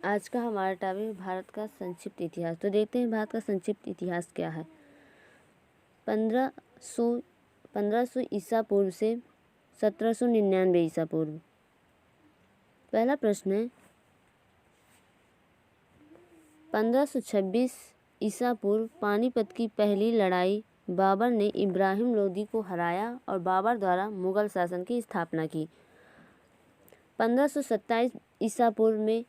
आज का हमारा टॉपिक भारत का संक्षिप्त इतिहास। तो देखते हैं भारत का संक्षिप्त इतिहास क्या है। 1500 ईसा पूर्व से 1799 ईसा पूर्व। पहला प्रश्न है 1526 ईसा पूर्व पानीपत की पहली लड़ाई बाबर ने इब्राहिम लोदी को हराया और बाबर द्वारा मुगल शासन की स्थापना की। 1527 ईसा पूर्व में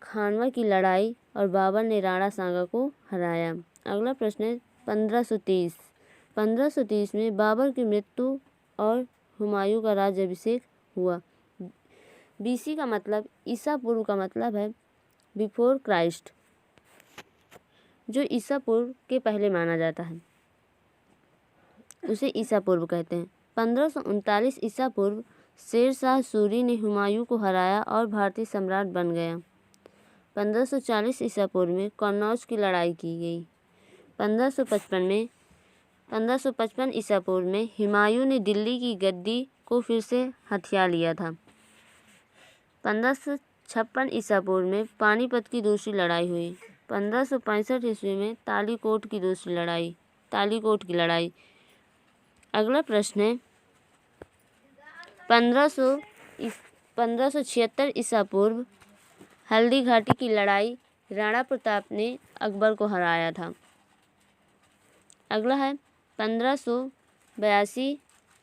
खानवा की लड़ाई और बाबर ने राणा सांगा को हराया। अगला प्रश्न है 1530 में बाबर की मृत्यु और हुमायूं का राज्याभिषेक हुआ। बीसी का मतलब ईसा पूर्व का मतलब है बिफोर क्राइस्ट, जो ईसा पूर्व के पहले माना जाता है उसे ईसा पूर्व कहते हैं। 1539 ईसा पूर्व शेरशाह सूरी ने हुमायूं को हराया और भारतीय सम्राट बन गया। 1540 ईसा पूर्व में कन्नौज की लड़ाई की गई। 1555 ईसा पूर्व में हुमायूं ने दिल्ली की गद्दी को फिर से हथिया लिया था। 1556 ईसा पूर्व में पानीपत की दूसरी लड़ाई हुई। 1565 ईस्वी में तालीकोट की लड़ाई। अगला प्रश्न है 1576 ईसा पूर्व हल्दी घाटी की लड़ाई राणा प्रताप ने अकबर को हराया था। अगला है 1582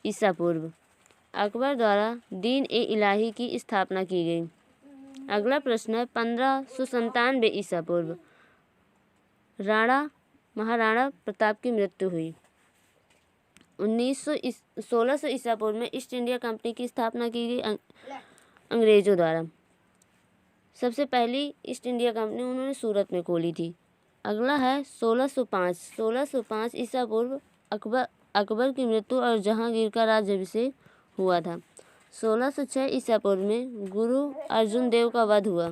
ईसा पूर्व अकबर द्वारा दीन ए इलाही की स्थापना की गई। अगला प्रश्न है 1597 ईसा पूर्व महाराणा प्रताप की मृत्यु हुई। 1600 ईसा पूर्व में ईस्ट इंडिया कंपनी की स्थापना की गई अंग्रेजों द्वारा। सबसे पहली ईस्ट इंडिया कंपनी उन्होंने सूरत में खोली थी। अगला है 1605 ईसा पूर्व अकबर की मृत्यु और जहांगीर का राज्याभिषेक हुआ था। 1606 ईसा पूर्व में गुरु अर्जुन देव का वध हुआ।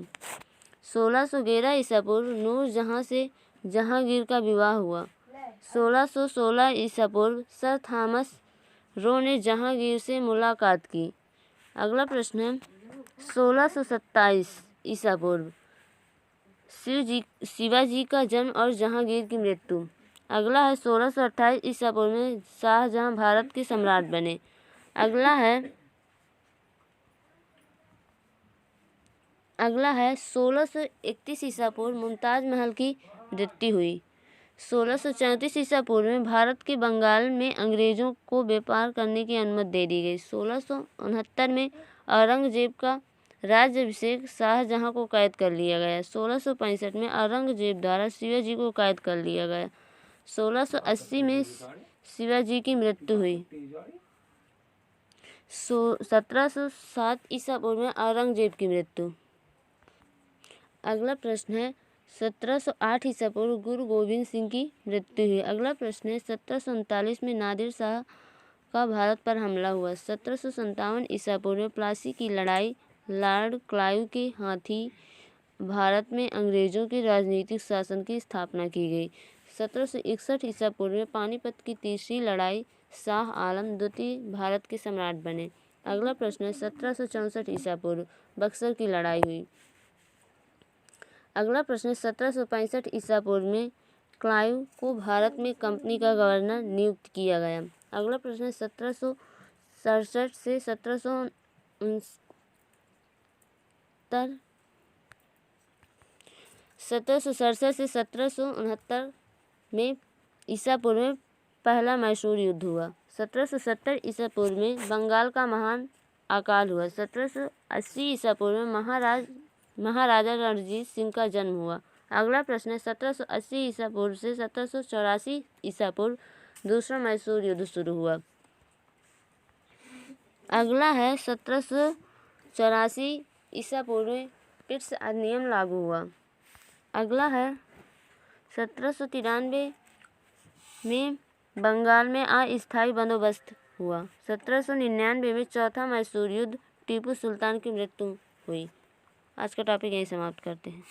1611 ईसा पूर्व नूरजहां से जहांगीर का विवाह हुआ। 1616 ईसा पूर्व सर थॉमस रो ने जहांगीर से मुलाकात की। अगला प्रश्न है 1627 ईसा पूर्व शिवाजी का जन्म और जहांगीर की मृत्यु। अगला है 1628 ईसा पूर्व में शाहजहां भारत के सम्राट बने। अगला है 1631 ईसा पूर्व मुमताज महल की मृत्यु हुई। 1634 ईसा पूर्व में भारत के बंगाल में अंग्रेजों को व्यापार करने की अनुमति दे दी गई। 1669 में औरंगजेब का राज्याभिषेक शाहजहां को कैद कर लिया गया। 1665 में औरंगजेब द्वारा शिवाजी को कैद कर लिया गया। 1680 में शिवाजी की मृत्यु हुई। 1707 ईसा पूर्व में औरंगजेब की मृत्यु। अगला प्रश्न है 1708 ईसा पूर्व गुरु गोविंद सिंह की मृत्यु हुई। अगला प्रश्न है 1739 में नादिर शाह का भारत पर हमला हुआ। 1757 ईसा पूर्व में प्लासी की लड़ाई लॉर्ड क्लाइव के हाथी भारत में अंग्रेजों के राजनीतिक शासन की स्थापना की गई। 1761 ईसा पूर्व में पानीपत की तीसरी लड़ाई शाह आलम द्वितीय भारत के सम्राट बने। अगला प्रश्न है 1764 ईसा पूर्व बक्सर की लड़ाई हुई। अगला प्रश्न है 1765 ईसा पूर्व में क्लाइव को भारत में कंपनी का गवर्नर नियुक्त किया गया। अगला प्रश्न है 1767 से 1769 में ईसा पूर्व में पहला मैसूर युद्ध हुआ। 1770 ईसा पूर्व में बंगाल का महान अकाल हुआ। 1780 ईसा पूर्व में महाराजा रणजीत सिंह का जन्म हुआ। अगला प्रश्न है 1780 ईसा पूर्व से 1784 ईसा पूर्व दूसरा मैसूर युद्ध शुरू हुआ। अगला है 1784 ईसा पूर्व में पिट्स अधिनियम लागू हुआ। अगला है 1793 में बंगाल में अस्थायी बंदोबस्त हुआ। 1799 में चौथा मैसूर युद्ध टीपू सुल्तान की मृत्यु हुई। आज का टॉपिक यहीं समाप्त करते हैं।